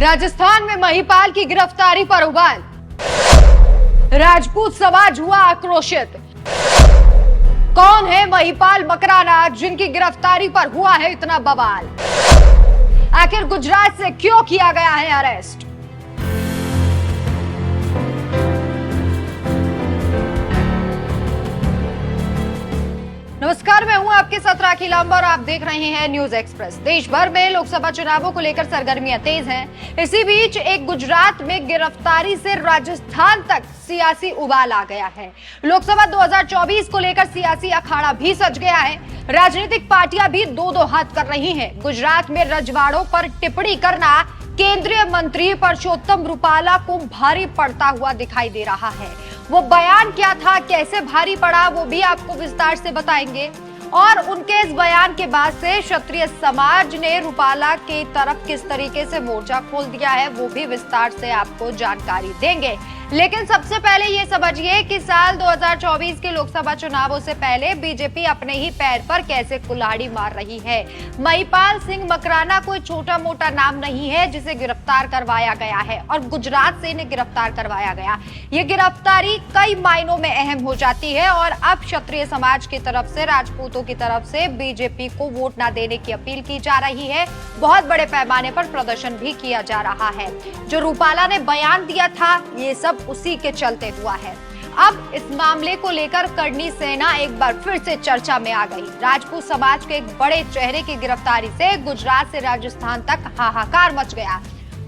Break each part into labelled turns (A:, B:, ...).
A: राजस्थान में महिपाल की गिरफ्तारी पर उबाल, राजपूत समाज हुआ आक्रोशित। कौन है महिपाल मकराना जिनकी गिरफ्तारी पर हुआ है इतना बवाल? आखिर गुजरात से क्यों किया गया है अरेस्ट? नमस्कार, मैं हूं आपके साथ राखी लांबा और आप देख रहे हैं न्यूज एक्सप्रेस। देश भर में लोकसभा चुनावों को लेकर सरगर्मियां तेज हैं। इसी बीच एक गुजरात में गिरफ्तारी से राजस्थान तक सियासी उबाल आ गया है। लोकसभा 2024 को लेकर सियासी अखाड़ा भी सज गया है। राजनीतिक पार्टियां भी दो हाथ कर रही हैं। गुजरात में रजवाड़ों पर टिप्पणी करना केंद्रीय मंत्री परषोत्तम रुपाला को भारी पड़ता हुआ दिखाई दे रहा है। वो बयान क्या था, कैसे भारी पड़ा, वो भी आपको विस्तार से बताएंगे। और उनके इस बयान के बाद से क्षत्रिय समाज ने रुपाला की तरफ किस तरीके से मोर्चा खोल दिया है, वो भी विस्तार से आपको जानकारी देंगे। लेकिन सबसे पहले ये समझिए कि साल 2024 के लोकसभा चुनावों से पहले बीजेपी अपने ही पैर पर कैसे कुल्हाड़ी मार रही है। महिपाल सिंह मकराना कोई छोटा मोटा नाम नहीं है जिसे गिरफ्तार करवाया गया है और गुजरात से इन्हें गिरफ्तार करवाया गया। ये गिरफ्तारी कई मायनों में अहम हो जाती है और अब क्षत्रिय समाज की तरफ से, राजपूतों की तरफ से बीजेपी को वोट न देने की अपील की जा रही है। बहुत बड़े पैमाने पर प्रदर्शन भी किया जा रहा है। जो रुपाला ने बयान दिया था, ये सब उसी के चलते हुआ है। अब इस मामले को लेकर करनी सेना एक बार फिर से चर्चा में आ गई। राजपूत समाज के एक बड़े चेहरे की गिरफ्तारी से गुजरात से राजस्थान तक हाहाकार मच गया।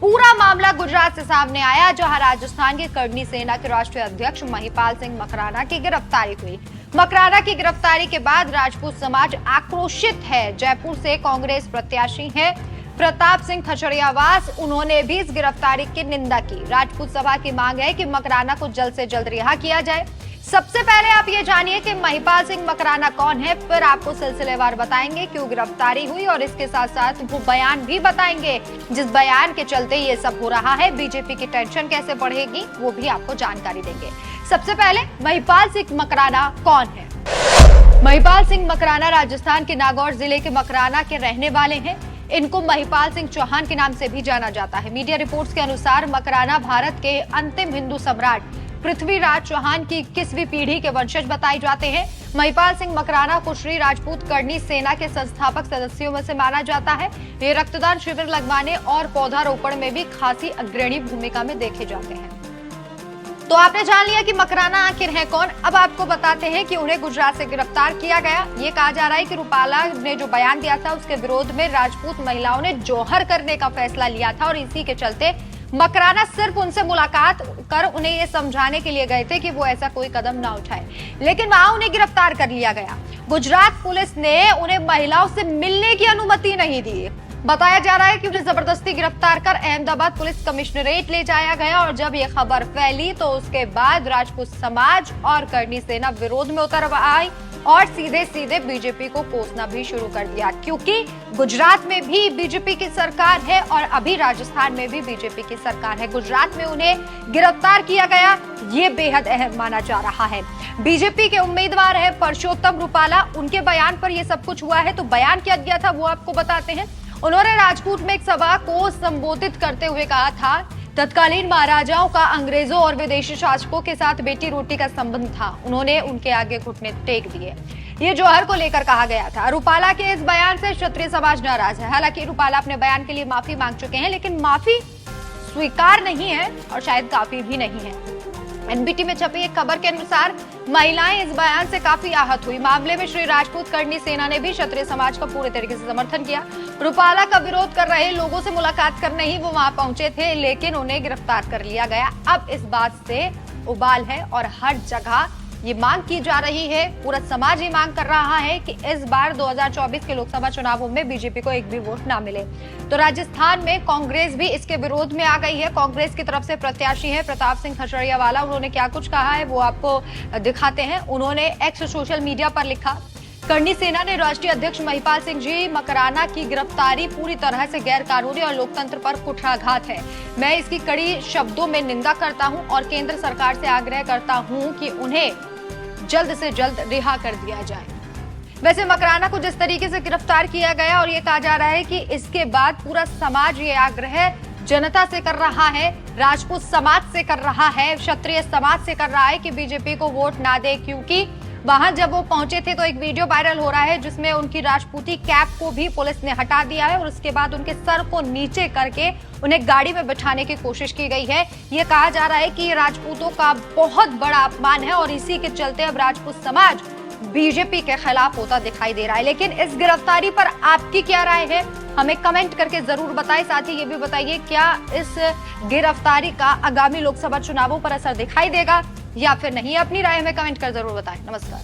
A: पूरा मामला गुजरात से सामने आया, जहां राजस्थान की करनी सेना के राष्ट्रीय अध्यक्ष महिपाल सिंह मकराना की गिरफ्तारी हुई। मकराना की गिरफ्तारी के बाद राजपूत समाज आक्रोशित है। जयपुर से कांग्रेस प्रत्याशी है प्रताप सिंह खचड़ियावास, उन्होंने भी इस गिरफ्तारी की निंदा की। राजपूत सभा की मांग है कि मकराना को जल्द से जल्द रिहा किया जाए। सबसे पहले आप ये जानिए कि महिपाल सिंह मकराना कौन है, फिर आपको सिलसिलेवार बताएंगे क्यों गिरफ्तारी हुई और इसके साथ साथ वो बयान भी बताएंगे जिस बयान के चलते ये सब हो रहा है। बीजेपी की टेंशन कैसे बढ़ेगी वो भी आपको जानकारी देंगे। सबसे पहले महिपाल सिंह मकराना कौन है? महिपाल सिंह मकराना राजस्थान के नागौर जिले के मकराना के रहने वाले हैं। इनको महिपाल सिंह चौहान के नाम से भी जाना जाता है। मीडिया रिपोर्ट्स के अनुसार मकराना भारत के अंतिम हिंदू सम्राट पृथ्वीराज चौहान की 21वीं पीढ़ी के वंशज बताए जाते हैं। महिपाल सिंह मकराना को श्री राजपूत करनी सेना के संस्थापक सदस्यों में से माना जाता है। ये रक्तदान शिविर लगवाने और पौधारोपण में भी खासी अग्रणी भूमिका में देखे जाते हैं। तो आपने जान लिया कि मकराना आखिर है कौन। अब आपको बताते हैं कि उन्हें गुजरात से गिरफ्तार किया गया। ये कहा जा रहा है कि रुपाला ने जो बयान दिया था उसके विरोध में राजपूत महिलाओं ने जौहर करने का फैसला लिया था और इसी के चलते मकराना सिर्फ उनसे मुलाकात कर उन्हें ये समझाने के लिए गए थे कि वो ऐसा कोई कदम ना उठाए, लेकिन वहां उन्हें गिरफ्तार कर लिया गया। गुजरात पुलिस ने उन्हें महिलाओं से मिलने की अनुमति नहीं दी। बताया जा रहा है कि उन्हें जबरदस्ती गिरफ्तार कर अहमदाबाद पुलिस कमिश्नरेट ले जाया गया और जब ये खबर फैली तो उसके बाद राजपूत समाज और करनी सेना विरोध में उतर आई और सीधे सीधे बीजेपी को कोसना भी शुरू कर दिया, क्योंकि गुजरात में भी बीजेपी की सरकार है और अभी राजस्थान में भी बीजेपी की सरकार है। गुजरात में उन्हें गिरफ्तार किया गया, ये बेहद अहम माना जा रहा है। बीजेपी के उम्मीदवार है परषोत्तम रुपाला, उनके बयान पर यह सब कुछ हुआ है। तो बयान क्या दिया था वो आपको बताते हैं। उन्होंने राजपूत में एक सभा को संबोधित करते हुए कहा था, तत्कालीन महाराजाओं का अंग्रेजों और विदेशी शासकों के साथ बेटी रोटी का संबंध था। उन्होंने उनके आगे घुटने टेक दिए। ये जौहर को लेकर कहा गया था। रुपाला के इस बयान से क्षत्रिय समाज नाराज है। हालांकि रुपाला अपने बयान के लिए माफी मांग चुके हैं, लेकिन माफी स्वीकार नहीं है और शायद काफी भी नहीं है। एनबीटी में छपी एक खबर के अनुसार महिलाएं इस बयान से काफी आहत हुई। मामले में श्री राजपूत करनी सेना ने भी क्षत्रिय समाज का पूरे तरीके से समर्थन किया। रुपाला का विरोध कर रहे लोगों से मुलाकात करने ही वो वहां पहुंचे थे, लेकिन उन्हें गिरफ्तार कर लिया गया। अब इस बात से उबाल है और हर जगह ये मांग की जा रही है, पूरा समाज ये मांग कर रहा है कि इस बार 2024 के लोकसभा चुनावों में बीजेपी को एक भी वोट ना मिले। तो राजस्थान में कांग्रेस भी इसके विरोध में आ गई है। कांग्रेस की तरफ से प्रत्याशी है प्रताप सिंह खचड़ियावाला, उन्होंने क्या कुछ कहा है वो आपको दिखाते हैं। उन्होंने एक्स सोशल मीडिया पर लिखा, करनी सेना ने राष्ट्रीय अध्यक्ष महिपाल सिंह जी मकराना की गिरफ्तारी पूरी तरह से गैर कानूनी और लोकतंत्र पर कुठाराघात है। मैं इसकी कड़ी शब्दों में निंदा करता हूं और केंद्र सरकार से आग्रह करता हूं कि उन्हें जल्द से जल्द रिहा कर दिया जाए। वैसे मकराना को जिस तरीके से गिरफ्तार किया गया और ये कहा जा रहा है कि इसके बाद पूरा समाज ये आग्रह जनता से कर रहा है, राजपूत समाज से कर रहा है, क्षत्रिय समाज से कर रहा है कि बीजेपी को वोट ना दे, क्योंकि वहां जब वो पहुंचे थे तो एक वीडियो वायरल हो रहा है जिसमें उनकी राजपूती कैप को भी पुलिस ने हटा दिया है और उसके बाद उनके सर को नीचे करके उन्हें गाड़ी में बिठाने की कोशिश की गई है। ये कहा जा रहा है कि ये राजपूतों का बहुत बड़ा अपमान है और इसी के चलते अब राजपूत समाज बीजेपी के खिलाफ होता दिखाई दे रहा है। लेकिन इस गिरफ्तारी पर आपकी क्या राय है, हमें कमेंट करके जरूर बताएं। साथ ही ये भी बताइए, क्या इस गिरफ्तारी का आगामी लोकसभा चुनावों पर असर दिखाई देगा या फिर नहीं। अपनी राय हमें कमेंट कर जरूर बताएं। नमस्कार।